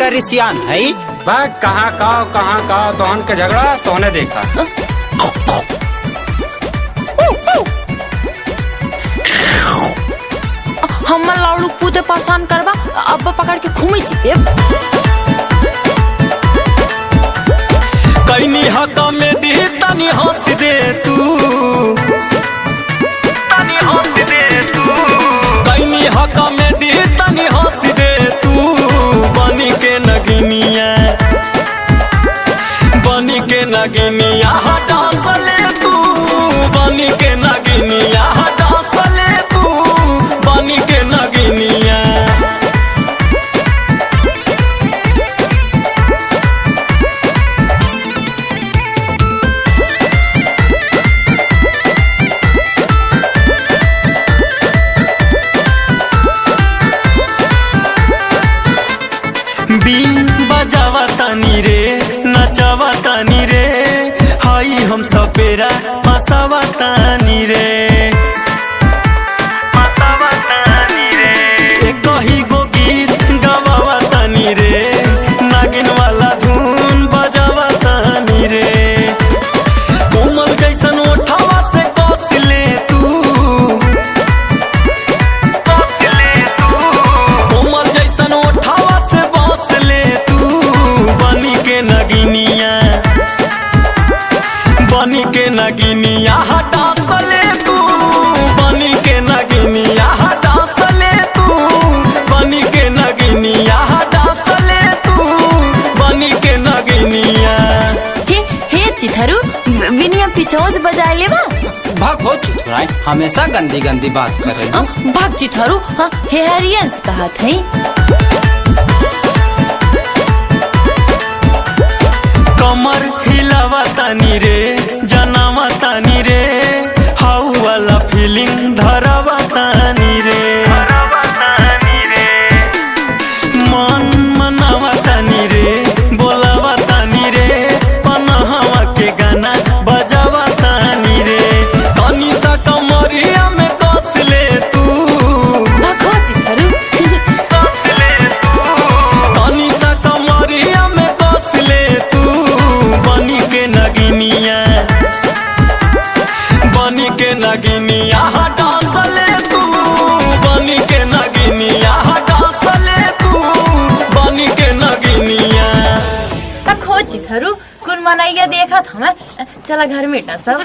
करी सियान है। भाग कहाँ का तोहन के झगड़ा तोहने देखा। हम लाउडू कूदे परेशान करबा अब पकड़ के घूमी चिपे कैनी हक में दी तनी हंस दे तू, तनी हंस दे तू। कैनी हक में दी तनी हंस दे तू। बनी के नगिनिया, बनी के नगिनिया हटा सले तू। बनी के नगिनिया हटा सले तू। बनी के नगिनिया बीन बजावा तानी रे, नचावा तानी रे। हाई हम सपेरा फसावा तानी रे, फसावा तानी रे। एक ही गो गीत गवावा तानी रे, नागिन वाला धुन बजावा तानी रे। कोमल जैसन ओठावा से कस ले तू, कस ले तू। कोमल जैसन ओठावा से बस ले तू। बनी के नगिनिया, बनी के नगिनिया हटा सले तू। बनी के नगिनिया हटा सले तू। बनी के नगिनिया हटा सले तू। बनी के नगिनिया हे चिथरू विनिया पिछोज बजाए लेवा। भाग हो चुथुराई, हमेशा गंदी गंदी बात कर रही हो। भाग चिथरू हे हरियंस कहा थई। कमर हिलावा तानी रे, जनावा तानी रे। हाउ वाला फीलिंग धरावा तानी रे, मन मनावा तानी रे, बोलावा तानी रे। पनहवा के गाना बजावा तानी रे। तनी सा कमरिया में कस ले तू, भाग हो चिथरू कस ले तू। तनी सा कमरिया में कस ले तू। बनी के नगिनिया, बनी के नगिनिया हटा सले तू। बनी के नगिनिया हटा सले तू। बनी के नगिनिया भाग हो चिथरू कुन मनाइया देखा था मैं। चला घर में सब